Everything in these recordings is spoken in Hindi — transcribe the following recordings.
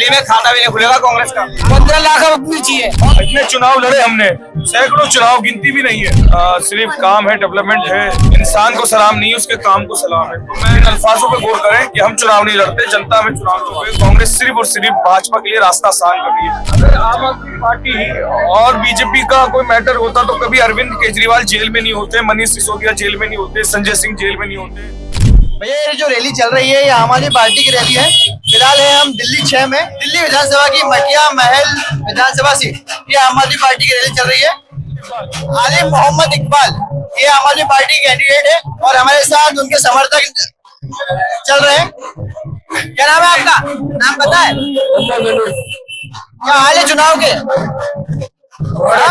दिल्ली में खाता भी नहीं खुलेगा कांग्रेस का। 15 लाख अपनी चाहिए। इतने चुनाव लड़े हमने, सैकड़ों चुनाव, गिनती भी नहीं है। सिर्फ काम है, डेवलपमेंट है। इंसान को सलाम नहीं, उसके काम को सलाम है। तो मैं इन अल्फाजों पे गौर करें कि हम चुनाव नहीं लड़ते, जनता में चुनाव लड़ते। कांग्रेस सिर्फ और सिर्फ भाजपा के लिए रास्ता आसान कर रही है। अगर आम आदमी पार्टी और बीजेपी का कोई मैटर होता तो कभी अरविंद केजरीवाल जेल में नहीं होते, मनीष सिसोदिया जेल में नहीं होते, संजय सिंह जेल में नहीं होते। भैया ये जो रैली चल रही है ये आम आदमी पार्टी की रैली है। फिलहाल है हम दिल्ली 6 में, दिल्ली विधानसभा की मटिया महल विधानसभा सीट, ये आम आदमी पार्टी की रैली चल रही है। आलिम मोहम्मद इकबाल ये आम आदमी पार्टी के कैंडिडेट है और हमारे साथ उनके समर्थक चल रहे हैं। क्या नाम है आपका? नाम पता है? क्या हाल है चुनाव के?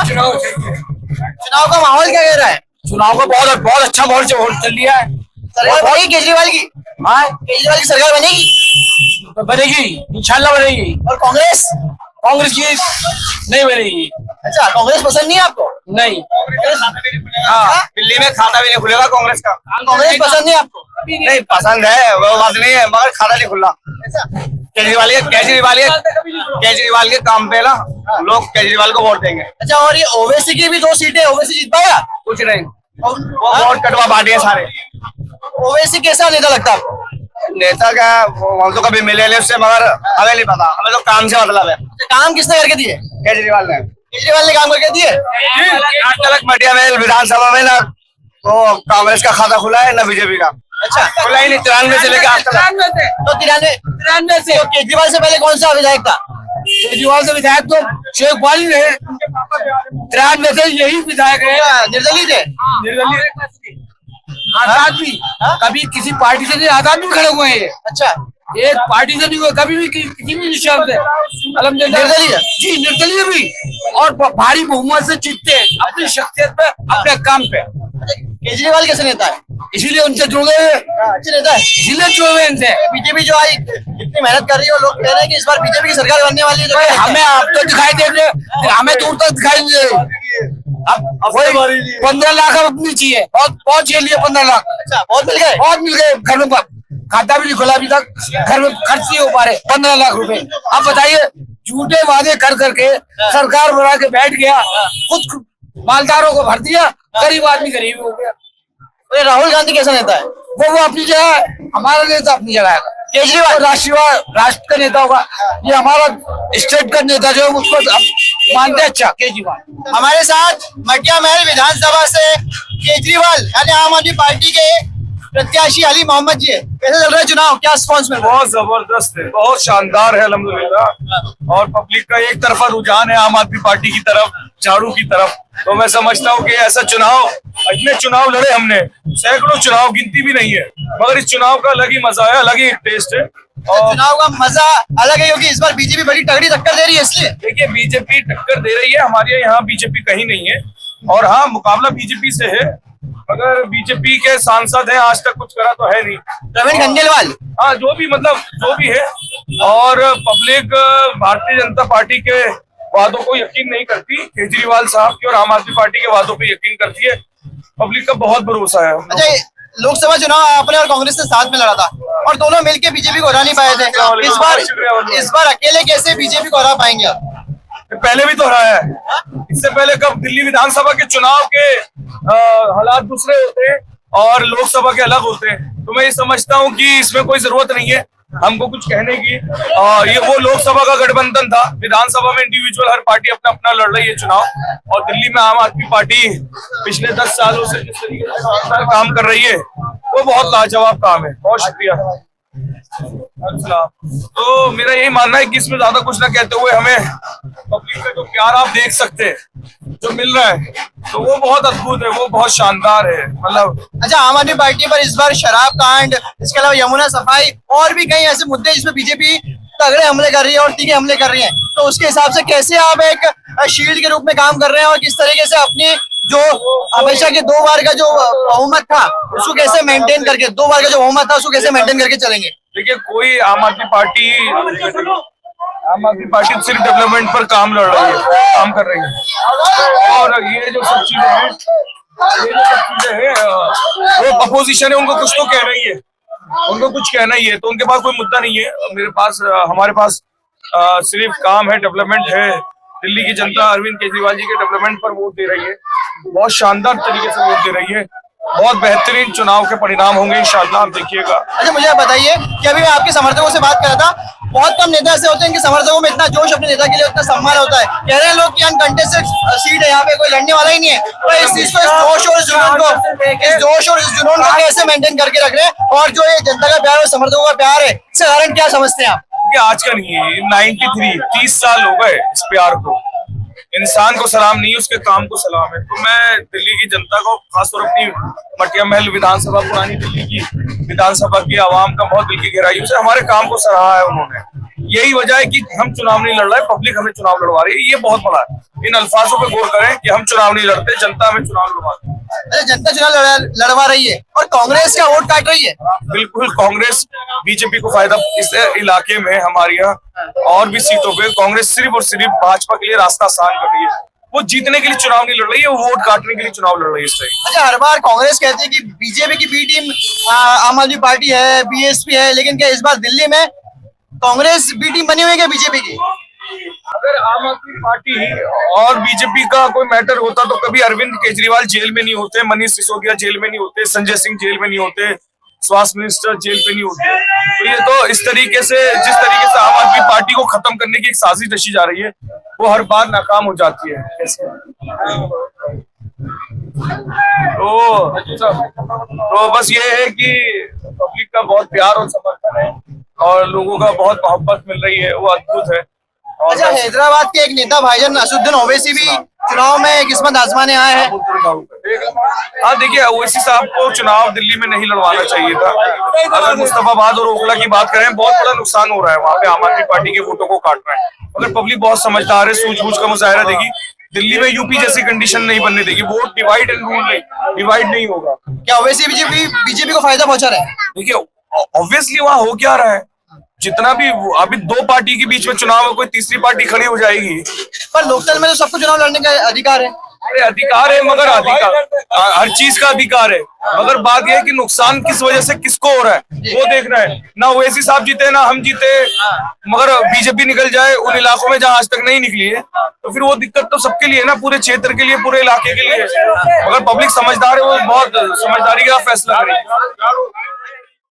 चुनाव का माहौल क्या कह रहा है? चुनाव का बहुत अच्छा माहौल चल रहा है। सरकार बनेगी केजरीवाल की? हाँ, केजरीवाल की सरकार बनेगी? बनेगी, इंशाल्लाह बनेगी। और कांग्रेस? कांग्रेस की नहीं बनेगी। अच्छा, कांग्रेस पसंद नहीं है आपको? नहीं। हाँ, दिल्ली में खाता भी नहीं खुलेगा कांग्रेस का। कांग्रेस पसंद नहीं आपको? नहीं पसंद है, वो बात नहीं है, मगर खाता नहीं खुला। केजरीवाल के काम पे ना लोग केजरीवाल को वोट देंगे। अच्छा, और ये ओवैसी की भी 2 सीटें, ओवैसी जीत पाएगा? कुछ नहीं, वो वोट कटवा बांटे सारे। ओवैसी कैसा नेता लगता है आपको? नेता का हम तो कभी मिले नहीं उससे, मगर हमें नहीं पता, हमें तो काम से मतलब है। काम किसने करके दिए? केजरीवाल ने। केजरीवाल ने काम करके दिए? आज तक मटिया महल विधानसभा में ना तो कांग्रेस का खाता खुला है ना बीजेपी का। अच्छा, खुला ही नहीं, 93 से लेकर आज तक। तो 93 से। तो केजरीवाल से पहले कौन सा विधायक था? केजरीवाल से विधायक तो शेख वाली रहे, 93 से यही विधायक है। निर्दलीय थे? आजाद भी कभी किसी पार्टी से नहीं, आजाद भी खड़े हुए हैं। अच्छा, एक पार्टी से नहीं हुए कभी भी, किसी भी निशान से। अल्हम्दुलिल्लाह निर्दलीय? जी, निर्दलीय भी, और भारी बहुमत से जीतते हैं अपनी शख्सियत पे, अपने काम पे। केजरीवाल कैसे नेता है? इसीलिए उनसे जुड़ गए, अच्छे नेता है, इसीलिए जुड़ गए इनसे। बीजेपी जो आई इतनी मेहनत कर रही है और लोग कह रहे हैं कि इस बार बीजेपी की सरकार बनने वाली है, तो क्या हमें आप तो दिखाई दे रहे, हमें दूर तक दिखाई दे रहे। अब वही 15 लाख अपनी चाहिए, बहुत के लिए 15 लाख। अच्छा, बहुत मिल गए? बहुत मिल गए। घर में खाता भी नहीं खुला अभी तक, घर में खर्च नहीं हो पा रहे 15 लाख रुपए। अब बताइए, झूठे वादे कर करके सरकार बना के बैठ गया, खुद मालदारों को भर दिया, गरीब आदमी गरीब हो गया। तो राहुल गांधी कैसा नेता है? वो अपनी जगह है, हमारा नेता अपनी जगह है। केजरीवाल राष्ट्र का नेता होगा, ये हमारा स्टेट का नेता जो है उसको मानते हैं। अच्छा, केजरीवाल हमारे साथ मटिया महल विधानसभा से केजरीवाल यानी आम आदमी पार्टी के प्रत्याशी अली मोहम्मद जी है। कैसे चल रहा है चुनाव? क्या रिस्पॉन्स मिल रहा है? बहुत जबरदस्त है, बहुत शानदार है अल्हम्दुलिल्लाह। और पब्लिक का एक तरफा रुझान है आम आदमी पार्टी की तरफ, झाड़ू की तरफ। तो मैं समझता हूँ कि ऐसा चुनाव, इतने चुनाव लड़े हमने, सैकड़ों चुनाव, गिनती भी नहीं है, मगर इस चुनाव का अलग ही मजा है, अलग ही एक टेस्ट है। और चुनाव का मजा अलग है क्योंकि इस बार बीजेपी बड़ी तगड़ी टक्कर दे रही है, इसलिए। देखिए, बीजेपी टक्कर दे रही है, हमारे यहाँ बीजेपी कहीं नहीं है। और हाँ, मुकाबला बीजेपी से है, मगर बीजेपी के सांसद हैं, आज तक कुछ करा तो है नहीं। प्रवीण खंडेलवाल, हाँ, जो भी है। और पब्लिक भारतीय जनता पार्टी के वादों को यकीन नहीं करती, केजरीवाल साहब की और आम आदमी पार्टी के वादों पे यकीन करती है। पब्लिक का बहुत भरोसा है। अच्छा, लोकसभा चुनाव आपने और कांग्रेस ने साथ में लड़ा था और दोनों मिलकर बीजेपी को हरा नहीं पाए थे। इस बार अकेले कैसे बीजेपी को हरा पाएंगे आप? पहले भी तो हराया है। इससे पहले कब? दिल्ली विधानसभा के चुनाव के हालात दूसरे होते हैं और लोकसभा के अलग होते हैं। तो मैं ये समझता हूँ कि इसमें कोई जरूरत नहीं है हमको कुछ कहने की। ये वो लोकसभा का गठबंधन था, विधानसभा में इंडिविजुअल हर पार्टी अपना अपना लड़ रही है चुनाव। और दिल्ली में आम आदमी पार्टी पिछले 10 सालों से जिस तरीके से शानदार काम कर रही है, वो बहुत लाजवाब काम है। बहुत शुक्रिया। अच्छा, तो मेरा यही मानना है कि इसमें ज्यादा कुछ ना कहते हुए हमें पब्लिक का जो प्यार आप देख सकते हैं जो मिल रहा है, तो वो बहुत अद्भुत है, वो बहुत शानदार है। मतलब अच्छा, आम आदमी पार्टी पर इस बार शराब कांड, इसके अलावा यमुना सफाई और भी कई ऐसे मुद्दे जिसमें बीजेपी तगड़े हमले कर रही है और तीखे हमले कर रही है, तो उसके हिसाब से कैसे आप एक शील्ड के रूप में काम कर रहे हैं और किस तरीके से अपनी जो हमेशा के 2 बार का जो बहुमत था उसको कैसे मेंटेन करके, 2 बार का जो बहुमत था उसको कैसे मेंटेन करके चलेंगे? देखिए, कोई आम आदमी पार्टी सिर्फ डेवलपमेंट पर काम कर रही है। और ये जो सब चीजें हैं, वो अपोजिशन है, उनको कुछ तो कह रही है, उनको कुछ कहना ही है। तो उनके पास कोई मुद्दा नहीं है। हमारे पास सिर्फ काम है, डेवलपमेंट है। दिल्ली की जनता अरविंद केजरीवाल जी के डेवलपमेंट पर वोट दे रही है, बहुत शानदार तरीके से वोट दे रही है। बहुत बेहतरीन चुनाव के परिणाम होंगे इंशाल्लाह, आप देखिएगा। अच्छा, मुझे आप बताइए कि अभी मैं आपके समर्थकों से बात कर रहा था, बहुत कम नेता ऐसे होते हैं कि समर्थकों में इतना जोश अपने नेता के लिए, उतना सम्मान होता है। कह रहे हैं लोग कि अनकंटेस्टेड सीट है, यहाँ पे कोई लड़ने वाला ही नहीं है। तो इस चीज को, इस जोश और इस जुनून को कैसे मेंटेन करके रख रहे हैं, और जो ये जनता का प्यार और समर्थकों का प्यार है, इसका कारण क्या समझते हैं आप? ये आज का नहीं है, 30 साल हो गए इस प्यार को। इंसान को सलाम नहीं, उसके काम को सलाम है। तो मैं दिल्ली की जनता को, खासतौर अपनी मटिया महल विधानसभा, पुरानी दिल्ली की विधानसभा की आवाम का बहुत दिल की गहराइयों से हमारे काम को सराहा है उन्होंने। यही वजह है कि हम चुनाव नहीं लड़ रहे, पब्लिक हमें चुनाव लड़वा रही है। ये बहुत बड़ा है, इन अल्फाजों पे गौर करें कि हम चुनाव नहीं लड़ते, जनता हमें चुनाव लड़वाती है। अरे, जनता चुनाव लड़वा रही है और कांग्रेस का वोट काट रही है। बिल्कुल, कांग्रेस बीजेपी को फायदा इस इलाके में, हमारे यहाँ और भी सीटों पे कांग्रेस सिर्फ और सिर्फ भाजपा के लिए रास्ता आसान कर रही है। वो जीतने के लिए चुनाव नहीं लड़ रही है, वो वोट काटने के लिए चुनाव लड़ रही है। इससे अच्छा, हर बार कांग्रेस कहती है कि बीजेपी की बी टीम आम आदमी पार्टी है, बीएसपी है, लेकिन क्या इस बार दिल्ली में कांग्रेस बी टीम बनी हुई है क्या बीजेपी की? अगर आम आदमी पार्टी और बीजेपी का कोई मैटर होता तो कभी अरविंद केजरीवाल जेल में नहीं होते, मनीष सिसोदिया जेल में नहीं होते, संजय सिंह जेल में नहीं होते, स्वास्थ्य मिनिस्टर जेल पे नहीं होते। तो ये तो इस तरीके से, जिस तरीके से आम आदमी पार्टी को खत्म करने की एक साजिश रची जा रही है, वो हर बार नाकाम हो जाती है। तो बस ये है कि पब्लिक का बहुत प्यार और समर्थन है और लोगों का बहुत मोहब्बत मिल रही है, वो अद्भुत है। अच्छा, हैदराबाद के एक नेता भाईजान असदुद्दीन ओवैसी भी चुनाव में किस्मत आजमाने आए हैं। हाँ, देखिए, ओवैसी साहब को चुनाव दिल्ली में नहीं लड़वाना चाहिए था। अगर मुस्तफाबाद और ओखला की बात करें, बहुत बड़ा नुकसान हो रहा है वहाँ पे, आम आदमी पार्टी के वोटों को काट रहे हैं। अगर पब्लिक बहुत समझदार है, सूझबूझ का मुजाहरा देगी, दिल्ली में यूपी जैसी कंडीशन नहीं बनने देगी। वोट डिवाइड एंड रूल नहीं, डिवाइड नहीं होगा। क्या ओवैसी बीजेपी को फायदा पहुंचा रहे हैं? देखिए, ऑब्वियसली वहाँ हो क्या रहा है, जितना भी अभी दो पार्टी के बीच में चुनाव है, कोई तीसरी पार्टी खड़ी हो जाएगी। पर लोकतंत्र में तो सबको चुनाव लड़ने का अधिकार है। अरे अधिकार है, मगर अधिकार हर चीज का अधिकार है, मगर बात यह है कि नुकसान किस वजह से किसको हो रहा है वो देखना है। ना ओवैसी साहब जीते, ना हम जीते, मगर बीजेपी निकल जाए उन इलाकों में जहां आज तक नहीं निकली है, तो फिर वो दिक्कत तो सबके लिए, ना पूरे क्षेत्र के लिए, पूरे इलाके के लिए। मगर पब्लिक समझदार है, वो बहुत समझदारी का फैसला करेगी।